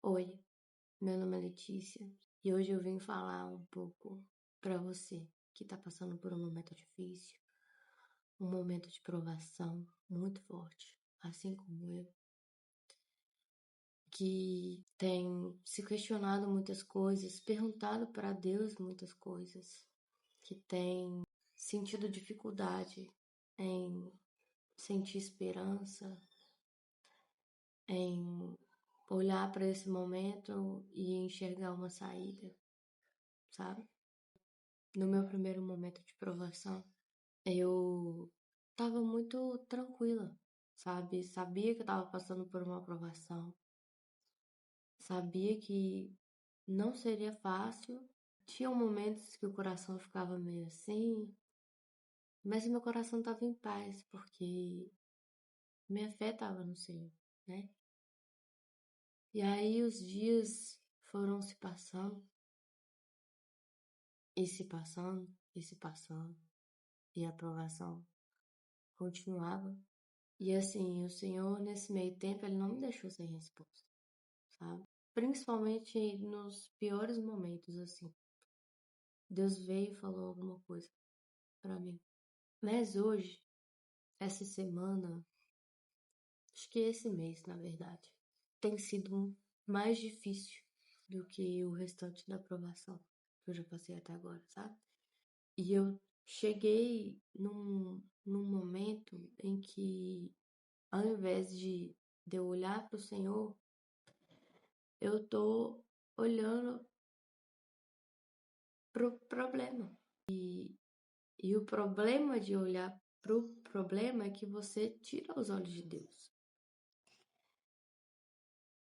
Oi, meu nome é Letícia e hoje eu vim falar um pouco para você que está passando por um momento difícil, um momento de provação muito forte, assim como eu, que tem se questionado muitas coisas, perguntado para Deus muitas coisas, que tem sentido dificuldade em sentir esperança, em olhar para esse momento e enxergar uma saída, sabe? No meu primeiro momento de provação, eu tava muito tranquila, sabe? Sabia que eu tava passando por uma provação, sabia que não seria fácil. Tinha momentos que o coração ficava meio assim, mas meu coração tava em paz, porque minha fé tava no Senhor, né? E aí os dias foram se passando, e se passando, e se passando, e a provação continuava. E assim, o Senhor, nesse meio tempo, ele não me deixou sem resposta, sabe? Principalmente nos piores momentos, assim. Deus veio e falou alguma coisa pra mim. Mas hoje, essa semana, acho que esse mês, na verdade, tem sido mais difícil do que o restante da aprovação que eu já passei até agora, sabe? E eu cheguei num momento em que, ao invés de eu olhar para o Senhor, eu tô olhando pro problema. E o problema de olhar pro problema é que você tira os olhos de Deus.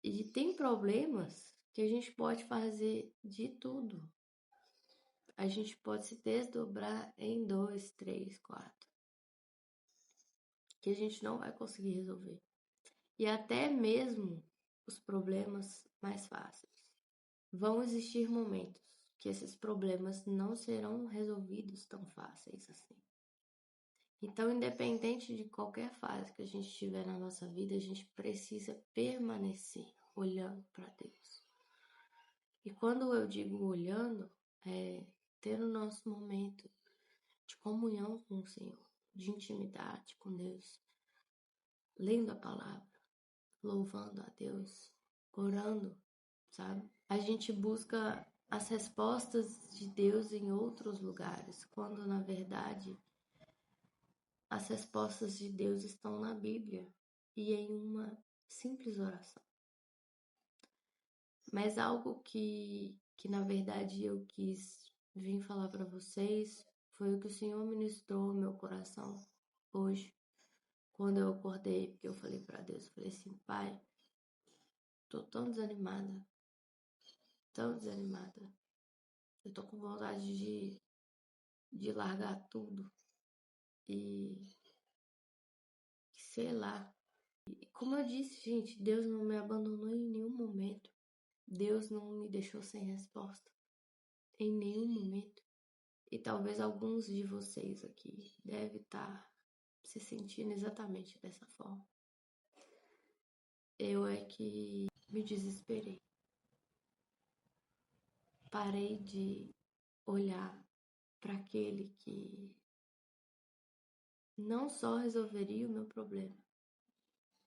E tem problemas que a gente pode fazer de tudo. A gente pode se desdobrar em 2, 3, 4, que a gente não vai conseguir resolver. E até mesmo os problemas mais fáceis. Vão existir momentos que esses problemas não serão resolvidos tão fáceis assim. Então, independente de qualquer fase que a gente tiver na nossa vida, a gente precisa permanecer olhando para Deus. E quando eu digo olhando, é ter o nosso momento de comunhão com o Senhor, de intimidade com Deus, lendo a palavra, louvando a Deus, orando, sabe? A gente busca as respostas de Deus em outros lugares, quando na verdade as respostas de Deus estão na Bíblia e em uma simples oração. Mas algo que na verdade eu quis vir falar para vocês foi o que o Senhor ministrou no meu coração hoje, quando eu acordei, porque eu falei para Deus, falei assim, Pai, tô tão desanimada, tão desanimada. Eu tô com vontade de largar tudo e sei lá. E como eu disse, gente, Deus não me abandonou em nenhum momento. Deus não me deixou sem resposta em nenhum momento. E talvez alguns de vocês aqui devem estar se sentindo exatamente dessa forma. Eu é que me desesperei. Parei de olhar para aquele que não só resolveria o meu problema,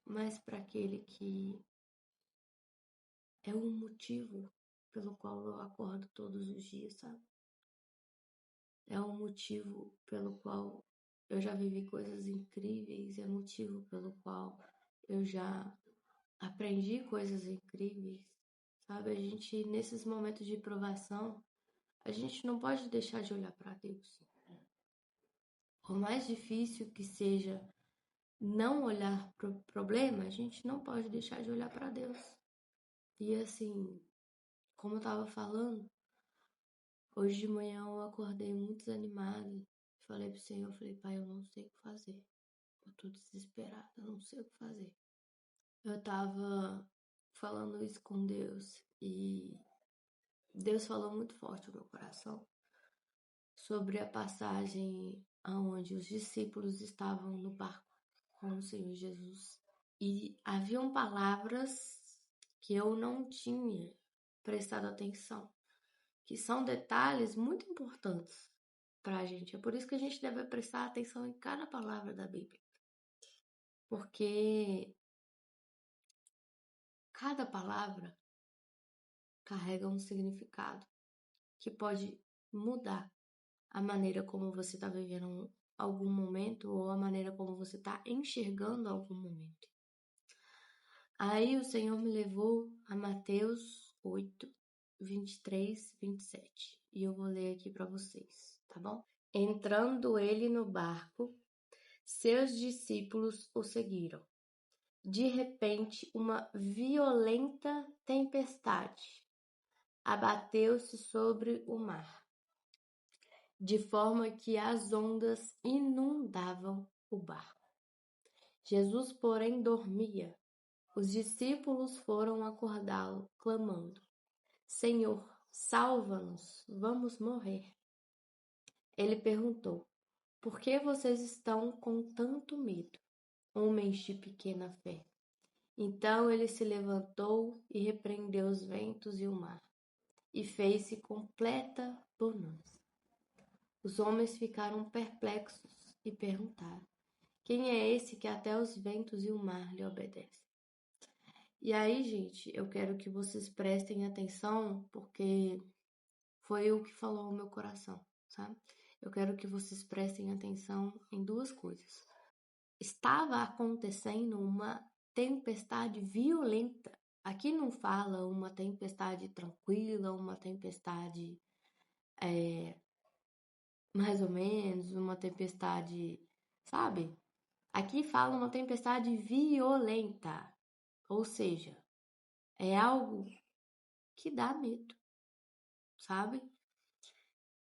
mas para aquele que é o motivo pelo qual eu acordo todos os dias, sabe? É um motivo pelo qual eu já vivi coisas incríveis, é motivo pelo qual eu já aprendi coisas incríveis, sabe? A gente, nesses momentos de provação, a gente não pode deixar de olhar para Deus. Por mais difícil que seja não olhar para o problema, a gente não pode deixar de olhar para Deus. E assim, como eu estava falando, hoje de manhã eu acordei muito desanimada. Falei pro Senhor, falei, Pai, eu não sei o que fazer. Eu tô desesperada, eu não sei o que fazer. Eu tava falando isso com Deus e Deus falou muito forte no meu coração sobre a passagem aonde os discípulos estavam no barco com o Senhor Jesus. E haviam palavras que eu não tinha prestado atenção, que são detalhes muito importantes para a gente. É por isso que a gente deve prestar atenção em cada palavra da Bíblia, porque cada palavra carrega um significado que pode mudar a maneira como você está vivendo algum momento ou a maneira como você está enxergando algum momento. Aí o Senhor me levou a Mateus 8, 23, 27. E eu vou ler aqui para vocês, tá bom? Entrando ele no barco, seus discípulos o seguiram. De repente, uma violenta tempestade abateu-se sobre o mar, de forma que as ondas inundavam o barco. Jesus, porém, dormia. Os discípulos foram acordá-lo, clamando: Senhor, salva-nos, vamos morrer. Ele perguntou: Por que vocês estão com tanto medo, homens de pequena fé? Então ele se levantou e repreendeu os ventos e o mar, e fez-se completa bonança. Os homens ficaram perplexos e perguntaram: Quem é esse que até os ventos e o mar lhe obedecem? E aí, gente, eu quero que vocês prestem atenção, porque foi o que falou o meu coração, sabe? Eu quero que vocês prestem atenção em duas coisas. Estava acontecendo uma tempestade violenta. Aqui não fala uma tempestade tranquila, uma tempestade mais ou menos, uma tempestade, sabe? Aqui fala uma tempestade violenta, ou seja, é algo que dá medo, sabe?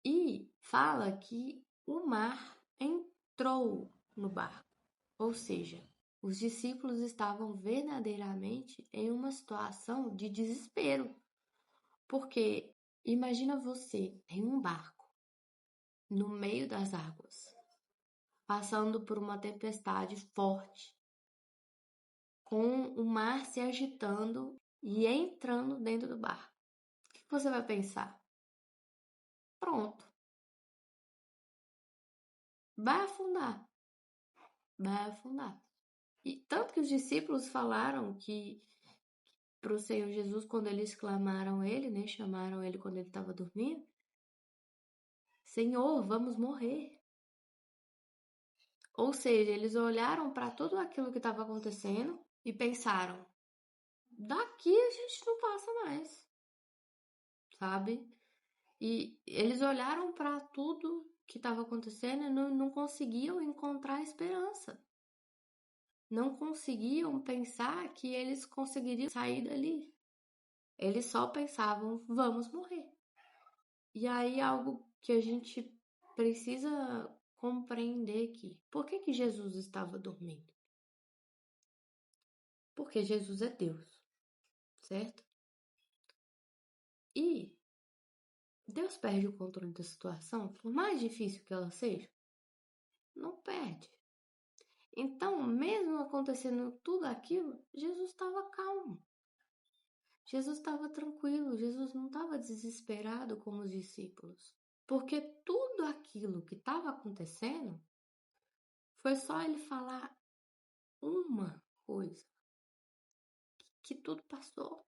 E fala que o mar entrou no barco, ou seja, os discípulos estavam verdadeiramente em uma situação de desespero, porque imagina você em um barco, no meio das águas, passando por uma tempestade forte, com o mar se agitando e entrando dentro do barco. O que você vai pensar? Pronto, vai afundar, vai afundar. E tanto que os discípulos falaram que para o Senhor Jesus, quando eles clamaram ele, né, chamaram ele quando ele estava dormindo, Senhor, vamos morrer. Ou seja, eles olharam para tudo aquilo que estava acontecendo e pensaram: daqui a gente não passa mais, sabe? E eles olharam para tudo que estava acontecendo e não conseguiam encontrar esperança. Não conseguiam pensar que eles conseguiriam sair dali. Eles só pensavam: vamos morrer. E aí algo que a gente precisa compreender aqui. Por que Jesus estava dormindo? Porque Jesus é Deus, certo? E Deus perde o controle da situação, por mais difícil que ela seja? Não perde. Então, mesmo acontecendo tudo aquilo, Jesus estava calmo. Jesus estava tranquilo, Jesus não estava desesperado como os discípulos. Porque tudo aquilo que estava acontecendo foi só ele falar uma coisa, que tudo passou,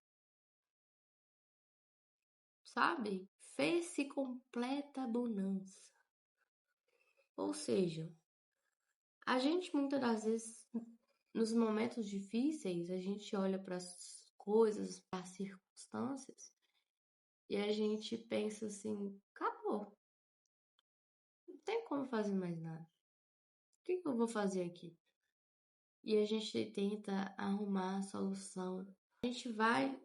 sabe? Fez-se completa bonança. Ou seja, a gente muitas das vezes, nos momentos difíceis, a gente olha para as coisas, para as circunstâncias, e a gente pensa assim: acabou, não tem como fazer mais nada. O que eu vou fazer aqui? E a gente tenta arrumar a solução. A gente vai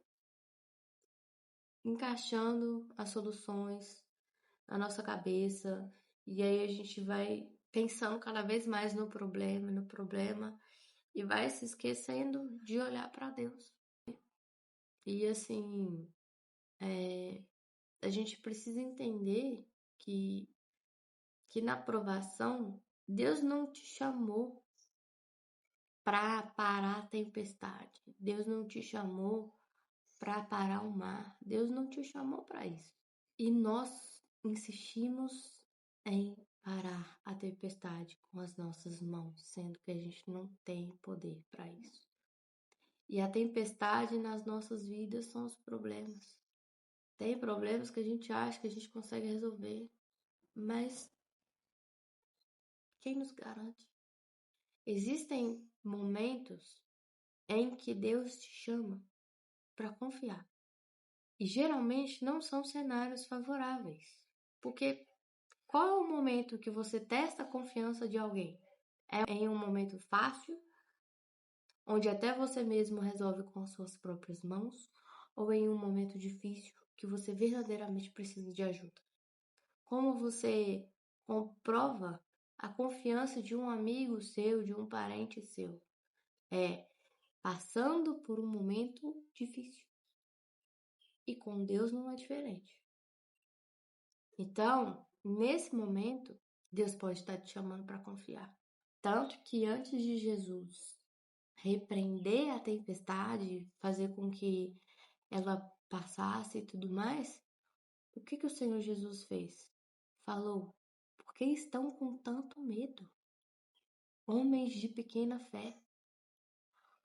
encaixando as soluções na nossa cabeça, e aí a gente vai pensando cada vez mais no problema, e vai se esquecendo de olhar para Deus. E assim, a gente precisa entender que, que na provação, Deus não te chamou para parar a tempestade. Deus não te chamou para parar o mar. Deus não te chamou para isso. E nós insistimos em parar a tempestade com as nossas mãos, sendo que a gente não tem poder para isso. E a tempestade nas nossas vidas são os problemas. Tem problemas que a gente acha que a gente consegue resolver, mas quem nos garante? Existem momentos em que Deus te chama para confiar. E geralmente não são cenários favoráveis. Porque qual é o momento que você testa a confiança de alguém? É em um momento fácil, onde até você mesmo resolve com as suas próprias mãos, ou em um momento difícil que você verdadeiramente precisa de ajuda? Como você comprova a confiança de um amigo seu, de um parente seu? É passando por um momento difícil. E com Deus não é diferente. Então, nesse momento, Deus pode estar te chamando para confiar. Tanto que antes de Jesus repreender a tempestade, fazer com que ela passasse e tudo mais, o que o Senhor Jesus fez? Falou: por que estão com tanto medo? Homens de pequena fé.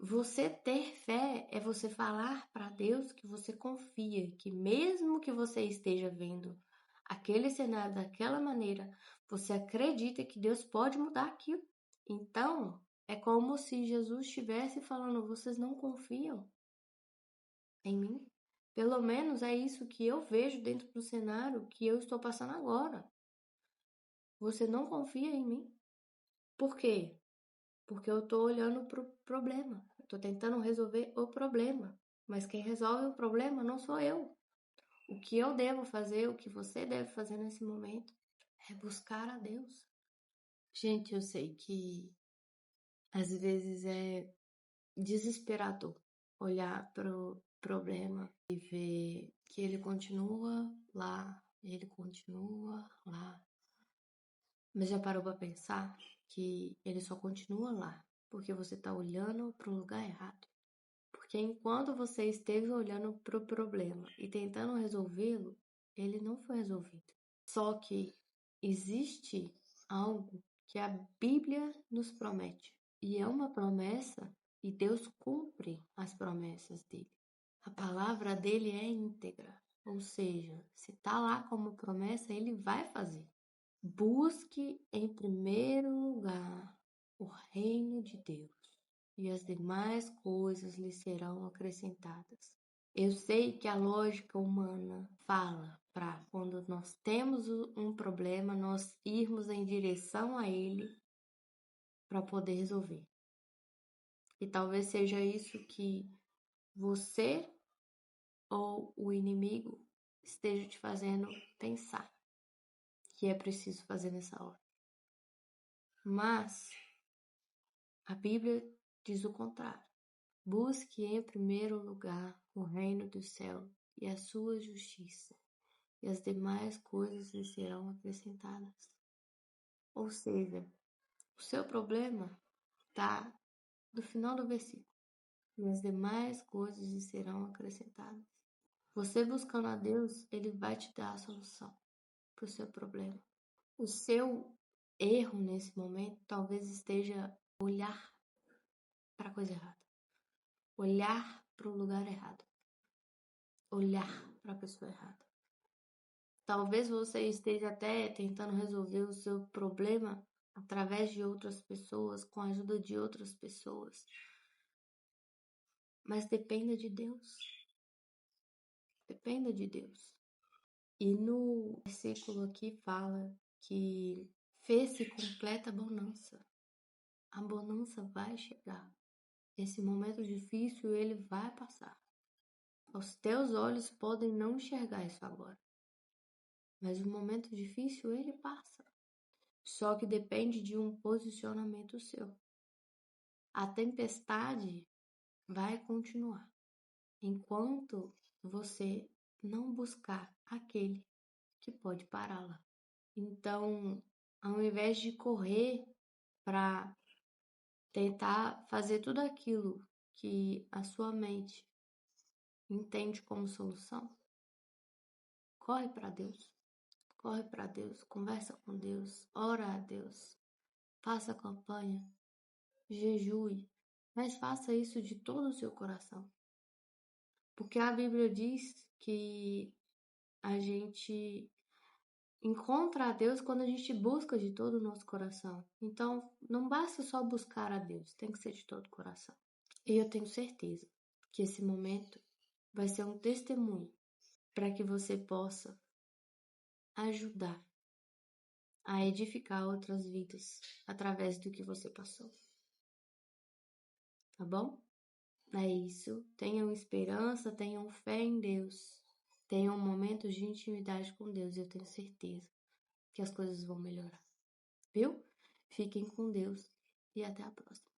Você ter fé é você falar para Deus que você confia, que mesmo que você esteja vendo aquele cenário daquela maneira, você acredita que Deus pode mudar aquilo. Então, é como se Jesus estivesse falando: vocês não confiam em mim? Pelo menos é isso que eu vejo dentro do cenário que eu estou passando agora. Você não confia em mim? Por quê? Porque eu estou olhando para o problema. Estou tentando resolver o problema. Mas quem resolve o problema não sou eu. O que eu devo fazer, o que você deve fazer nesse momento, é buscar a Deus. Gente, eu sei que às vezes é desesperador olhar para o problema e ver que ele continua lá, ele continua lá. Mas já parou para pensar que ele só continua lá porque você está olhando para o lugar errado? Porque enquanto você esteve olhando para o problema e tentando resolvê-lo, ele não foi resolvido. Só que existe algo que a Bíblia nos promete. E é uma promessa, e Deus cumpre as promessas dele. A palavra dele é íntegra. Ou seja, se está lá como promessa, ele vai fazer. Busque em primeiro lugar o reino de Deus, e as demais coisas lhe serão acrescentadas. Eu sei que a lógica humana fala para quando nós temos um problema, nós irmos em direção a ele para poder resolver. E talvez seja isso que você ou o inimigo esteja te fazendo pensar que é preciso fazer nessa hora. Mas a Bíblia diz o contrário. Busque em primeiro lugar o reino do céu e a sua justiça, e as demais coisas lhe serão acrescentadas. Ou seja, o seu problema está no final do versículo, e as demais coisas lhe serão acrescentadas. Você buscando a Deus, Ele vai te dar a solução para o seu problema. O seu erro nesse momento talvez esteja olhar para a coisa errada, olhar para o lugar errado, olhar para a pessoa errada. Talvez você esteja até tentando resolver o seu problema através de outras pessoas, com a ajuda de outras pessoas. Mas dependa de Deus. Dependa de Deus. E no versículo aqui fala que fez-se completa a bonança. A bonança vai chegar. Esse momento difícil, ele vai passar. Os teus olhos podem não enxergar isso agora. Mas o momento difícil, ele passa. Só que depende de um posicionamento seu. A tempestade vai continuar enquanto você não buscar aquele que pode pará-la. Então, ao invés de correr para tentar fazer tudo aquilo que a sua mente entende como solução, corre para Deus. Corre para Deus, conversa com Deus, ora a Deus, faça campanha, jejue, mas faça isso de todo o seu coração. Porque a Bíblia diz que a gente encontra a Deus quando a gente busca de todo o nosso coração. Então, não basta só buscar a Deus, tem que ser de todo o coração. E eu tenho certeza que esse momento vai ser um testemunho para que você possa ajudar a edificar outras vidas através do que você passou. Tá bom? É isso. Tenham esperança, tenham fé em Deus. Tenham momentos de intimidade com Deus. Eu tenho certeza que as coisas vão melhorar. Viu? Fiquem com Deus e até a próxima.